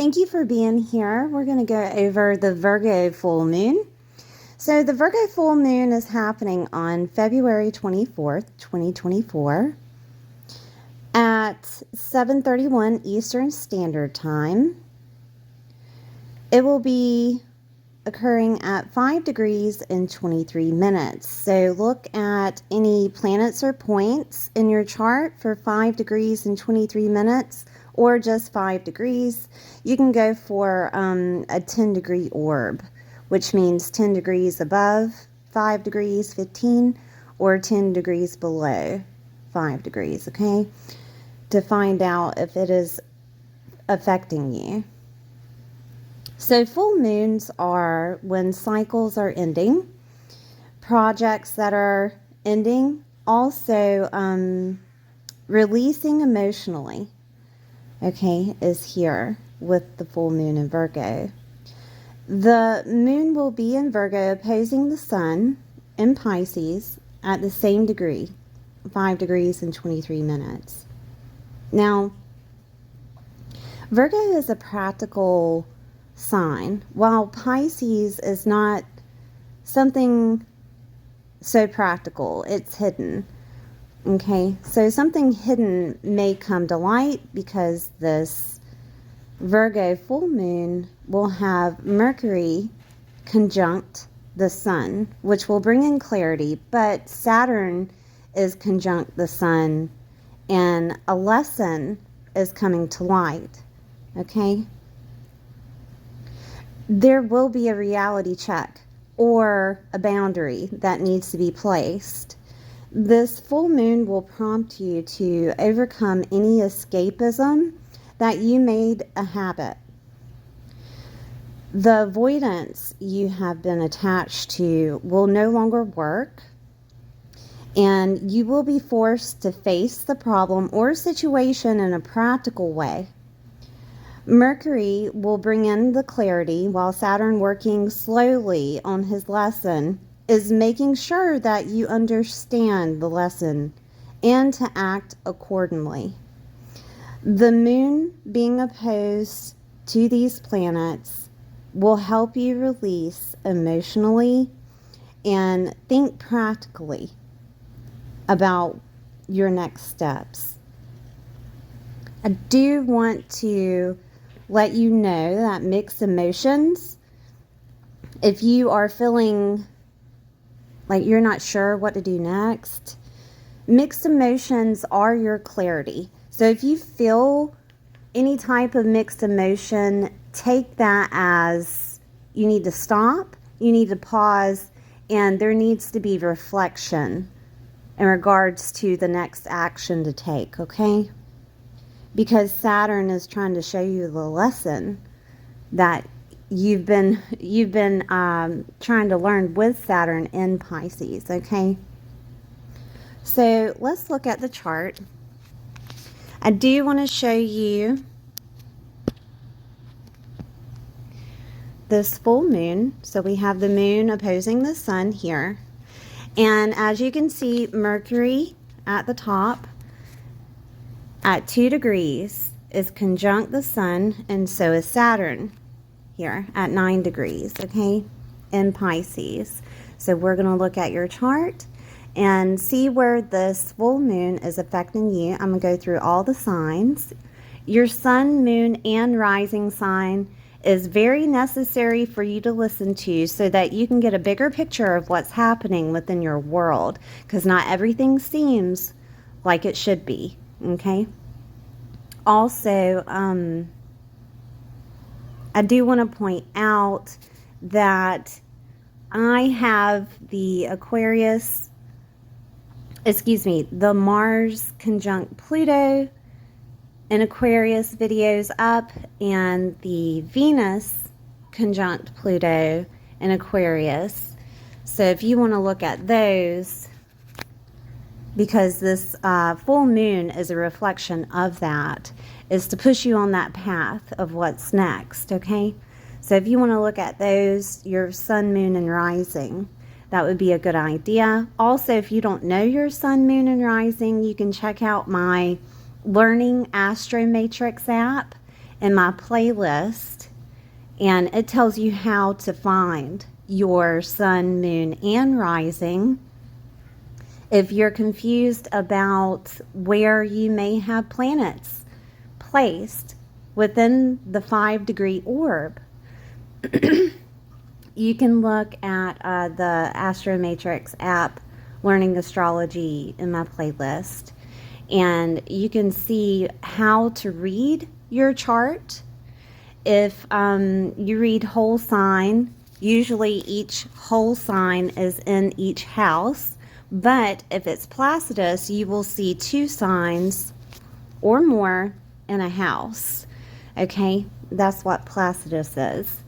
thank you for being here. We're going to go over the Virgo full moon. So the Virgo full moon is happening on February 24th, 2024 at 7:31 Eastern Standard Time. It will be occurring at 5 degrees and 23 minutes. So look at any planets or points in your chart for 5 degrees and 23 minutes or just 5 degrees. You can go for a 10 degree orb, which means 10 degrees above 5 degrees, 15, or 10 degrees below 5 degrees, okay? To find out if it is affecting you. So full moons are when cycles are ending, projects that are ending, also releasing emotionally, okay, is here with the full moon in Virgo. The moon will be in Virgo opposing the sun in Pisces at the same degree, 5 degrees and 23 minutes. Now, Virgo is a practical sign, while Pisces is not something so practical. It's hidden. Okay, so something hidden may come to light because this Virgo full moon will have Mercury conjunct the sun, which will bring in clarity, but Saturn is conjunct the sun and a lesson is coming to light. Okay, there will be a reality check or a boundary that needs to be placed. This full moon will prompt you to overcome any escapism that you made a habit. The avoidance you have been attached to will no longer work, and you will be forced to face the problem or situation in a practical way. Mercury will bring in the clarity, while Saturn, working slowly on his lesson, is making sure that you understand the lesson and to act accordingly. The moon being opposed to these planets will help you release emotionally and think practically about your next steps. I do want to let you know that mixed emotions, if you are feeling like you're not sure what to do next, mixed emotions are your clarity. So if you feel any type of mixed emotion, take that as you need to stop, you need to pause, and there needs to be reflection in regards to the next action to take, okay? Because Saturn is trying to show you the lesson that you've been trying to learn with Saturn in Pisces, okay? So let's look at the chart. I do want to show you this full moon. So we have the moon opposing the sun here. And as you can see, Mercury at the top at 2 degrees is conjunct the sun, and so is Saturn here at 9 degrees, okay, in Pisces. So we're going to look at your chart and see where this full moon is affecting you. I'm going to go through all the signs. Your sun, moon, and rising sign is very necessary for you to listen to so that you can get a bigger picture of what's happening within your world, because not everything seems like it should be, okay? Also, I do want to point out that I have the the Mars conjunct Pluto in Aquarius videos up, and the Venus conjunct Pluto in Aquarius. So if you want to look at those, because this full moon is a reflection of that, is to push you on that path of what's next, okay? So if you want to look at those, your sun, moon, and rising, that would be a good idea. Also, if you don't know your sun, moon, and rising, you can check out my Learning Astro Matrix app. in my playlist, and it tells you how to find your sun, moon, and rising. If you're confused about where you may have planets placed within the 5-degree orb, you can look at the Astromatrix app, Learning Astrology, in my playlist, and you can see how to read your chart. If you read whole sign, usually each whole sign is in each house, but if it's Placidus, you will see 2 signs or more in a house. Okay, that's what Placidus is.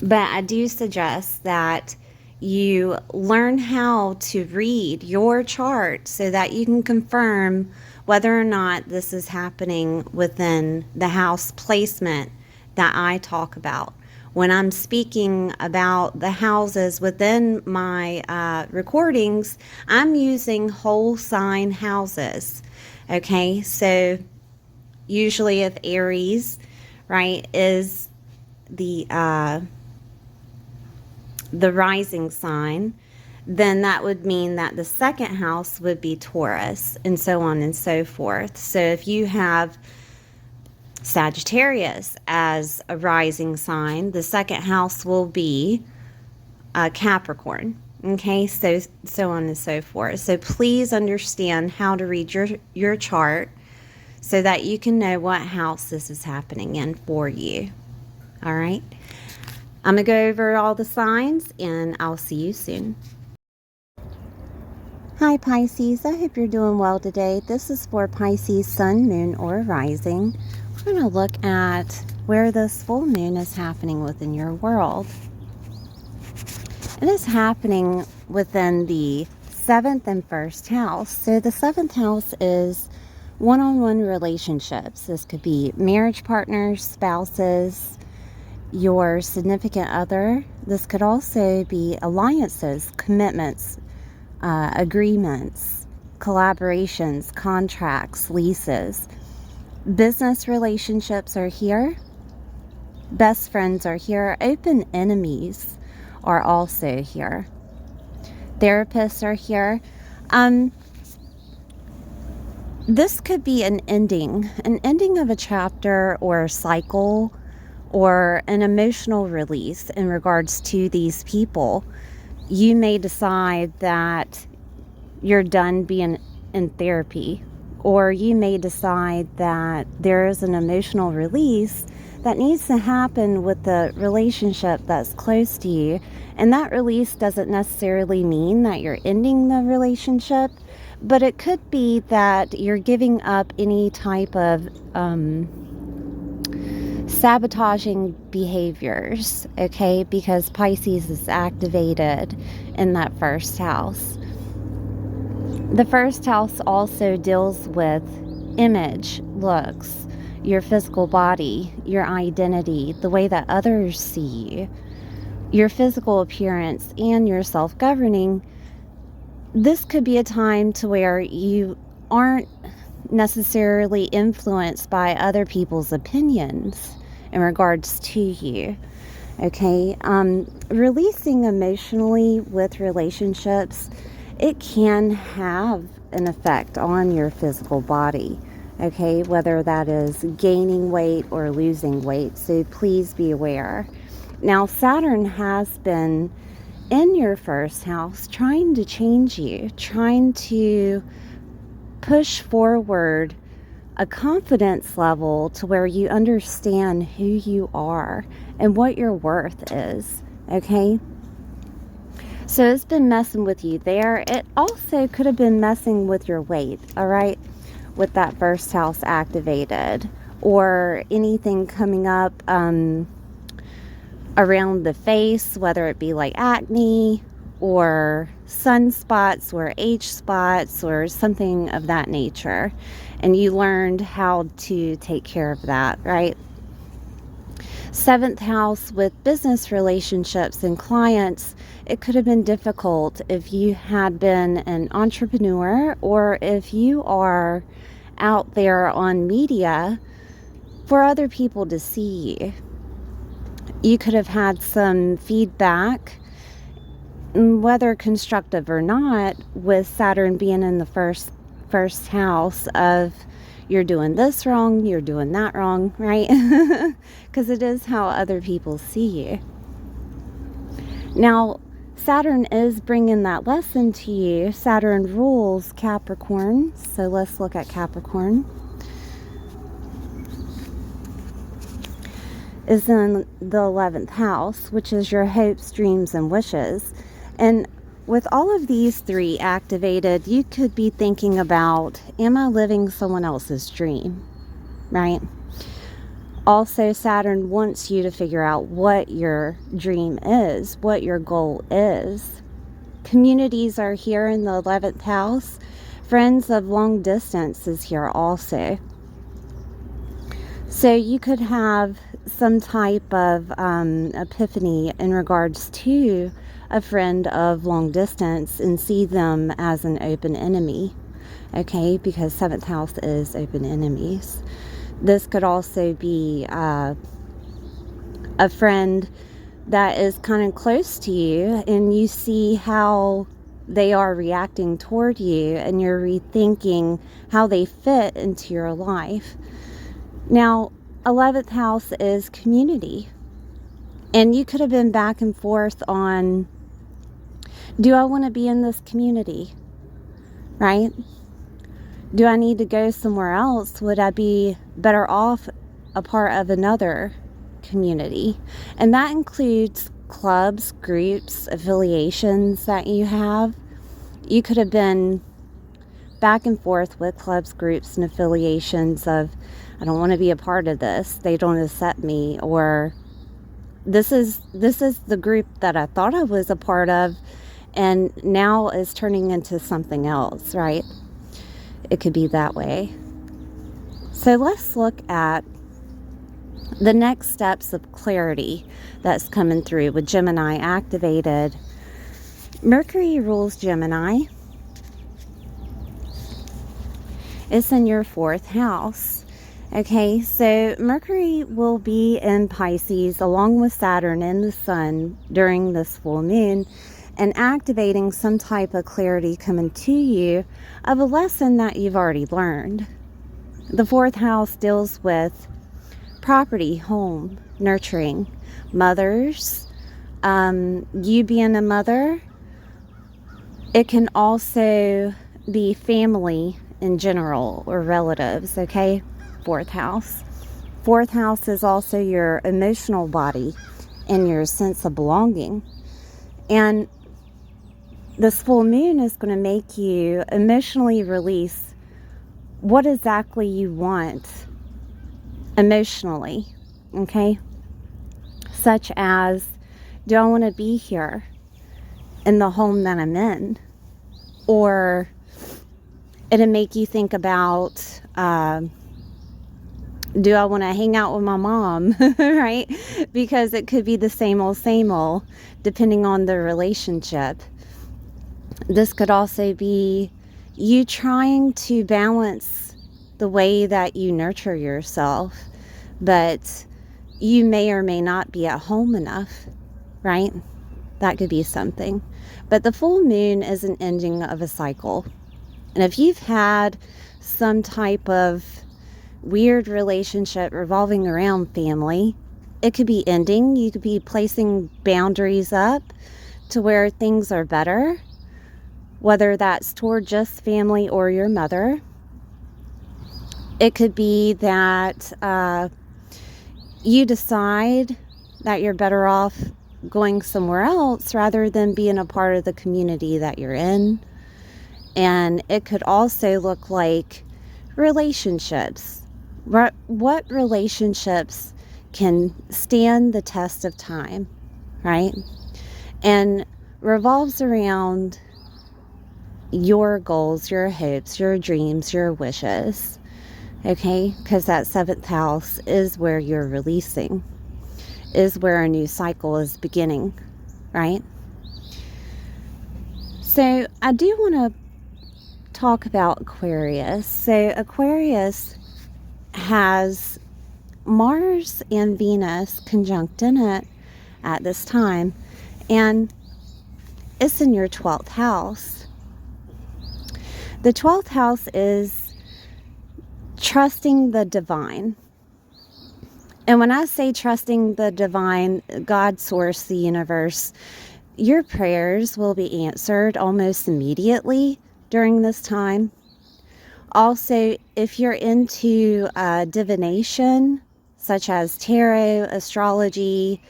But I do suggest that you learn how to read your chart so that you can confirm whether or not this is happening within the house placement that I talk about. When I'm speaking about the houses within my recordings, I'm using whole sign houses. Okay, so usually if Aries, right, is the rising sign, then that would mean that the second house would be Taurus, and so on and so forth. So if you have Sagittarius as a rising sign, the second house will be Capricorn. Okay, so on and so forth. So please understand how to read your chart so that you can know what house this is happening in for you. All right. I'm going to go over all the signs, and I'll see you soon. Hi Pisces, I hope you're doing well today. This is for Pisces sun, moon, or rising. We're going to look at where this full moon is happening within your world. It is happening within the 7th and 1st house. So the 7th house is one-on-one relationships. This could be marriage partners, spouses, your significant other. This could also be alliances, commitments, agreements, collaborations, contracts, leases. Business relationships are here. Best friends are here. Open enemies are also here. Therapists are here. This could be an ending of a chapter or a cycle or an emotional release in regards to these people. You may decide that you're done being in therapy, or you may decide that there is an emotional release that needs to happen with the relationship that's close to you. And that release doesn't necessarily mean that you're ending the relationship, but it could be that you're giving up any type of sabotaging behaviors, okay, because Pisces is activated in that 1st house. The 1st house also deals with image, looks, your physical body, your identity, the way that others see you, your physical appearance, and your self-governing. This could be a time to where you aren't necessarily influenced by other people's opinions in regards to you. Okay, releasing emotionally with relationships, it can have an effect on your physical body. Okay, whether that is gaining weight or losing weight. So please be aware. Now, Saturn has been in your 1st house trying to change you, trying to push forward a confidence level to where you understand who you are and what your worth is. Okay, so it's been messing with you there. It also could have been messing with your weight, all right, with that 1st house activated, or anything coming up around the face, whether it be like acne or sunspots or age spots or something of that nature, and you learned how to take care of that, right? 7th house with business relationships and clients, it could have been difficult if you had been an entrepreneur, or if you are out there on media for other people to see you. You could have had some feedback, whether constructive or not, with Saturn being in the first house of you're doing this wrong, you're doing that wrong, right? Because it is how other people see you. Now, Saturn is bringing that lesson to you. Saturn rules Capricorn, so let's look at Capricorn. Is in the 11th house, which is your hopes, dreams, and wishes. And with all of these three activated, you could be thinking about, am I living someone else's dream, right? Also, Saturn wants you to figure out what your dream is, what your goal is. Communities are here in the 11th house. Friends of long distance is here also. So you could have some type of epiphany in regards to a friend of long distance and see them as an open enemy, okay? Because 7th house is open enemies. This could also be a friend that is kind of close to you, and you see how they are reacting toward you, and you're rethinking how they fit into your life. Now, 11th house is community. And you could have been back and forth on, do I want to be in this community? Right? Do I need to go somewhere else? Would I be better off a part of another community? And that includes clubs, groups, affiliations that you have. You could have been back and forth with clubs, groups, and affiliations of, I don't want to be a part of this. They don't accept me. Or this is the group that I thought I was a part of and now is turning into something else, right? It could be that way. So let's look at the next steps of clarity that's coming through with Gemini activated. Mercury rules Gemini. It's in your 4th house. Okay, so Mercury will be in Pisces along with Saturn and the Sun during this full moon, and activating some type of clarity coming to you of a lesson that you've already learned. The 4th house deals with property, home, nurturing, mothers, you being a mother. It can also be family in general or relatives, okay? 4th house. 4th house is also your emotional body and your sense of belonging. And this full moon is going to make you emotionally release what exactly you want emotionally, okay? Such as, do I want to be here in the home that I'm in? Or it'll make you think about, do I want to hang out with my mom, right? Because it could be the same old, depending on the relationship. This could also be you trying to balance the way that you nurture yourself, but you may or may not be at home enough, right? That could be something. But the full moon is an ending of a cycle. And if you've had some type of weird relationship revolving around family, it could be ending. You could be placing boundaries up to where things are better, whether that's toward just family or your mother. It could be that you decide that you're better off going somewhere else rather than being a part of the community that you're in. And it could also look like relationships. What relationships can stand the test of time, right? And revolves around your goals, your hopes, your dreams, your wishes, okay? Because that 7th house is where you're releasing, is where a new cycle is beginning, right? So I do want to talk about Aquarius. So Aquarius has Mars and Venus conjunct in it at this time, and it's in your 12th house. The 12th house is trusting the divine. And when I say trusting the divine, God, source, the universe, your prayers will be answered almost immediately during this time. Also, if you're into divination, such as tarot, astrology,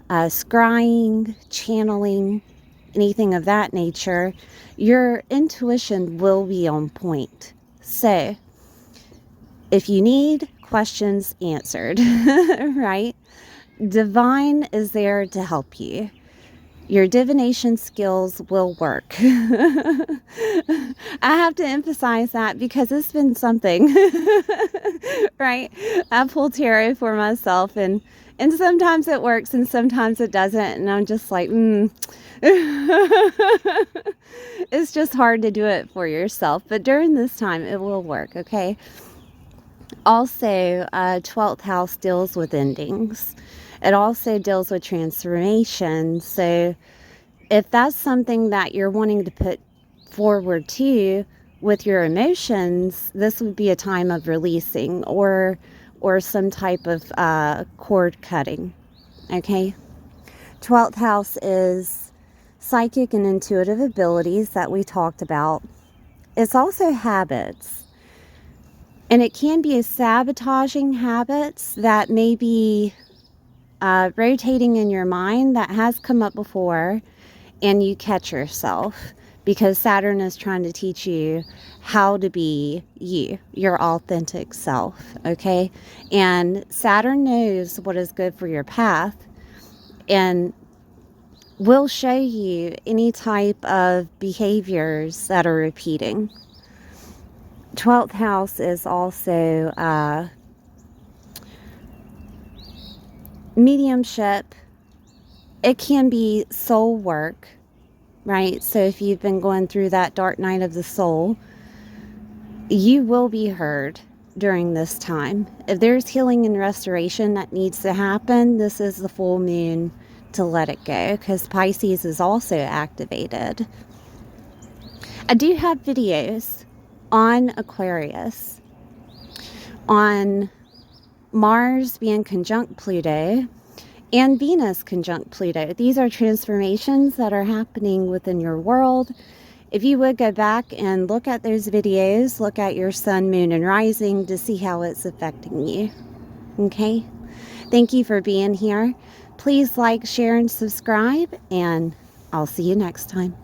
scrying, channeling, anything of that nature, your intuition will be on point. So, if you need questions answered, right? Divine is there to help you. Your divination skills will work. I have to emphasize that because it's been something, right? I pull tarot for myself, and sometimes it works and sometimes it doesn't. And I'm just like, It's just hard to do it for yourself. But during this time, it will work, okay? Also, 12th house deals with endings. It also deals with transformation. So if that's something that you're wanting to put forward to with your emotions, this would be a time of releasing or some type of cord cutting. Okay? 12th house is psychic and intuitive abilities that we talked about. It's also habits. And it can be sabotaging habits that may be rotating in your mind that has come up before, and you catch yourself because Saturn is trying to teach you how to be you, your authentic self, okay? And Saturn knows what is good for your path and will show you any type of behaviors that are repeating. 12th house is also mediumship. It can be soul work, right? So if you've been going through that dark night of the soul, you will be heard during this time. If there's healing and restoration that needs to happen, this is the full moon to let it go, because Pisces is also activated. I do have videos on Aquarius, on Mars being conjunct Pluto and Venus conjunct Pluto. These are transformations that are happening within your world. If you would go back and look at those videos, look at your sun, moon, and rising to see how it's affecting you. Okay? Thank you for being here. Please like, share, and subscribe, and I'll see you next time.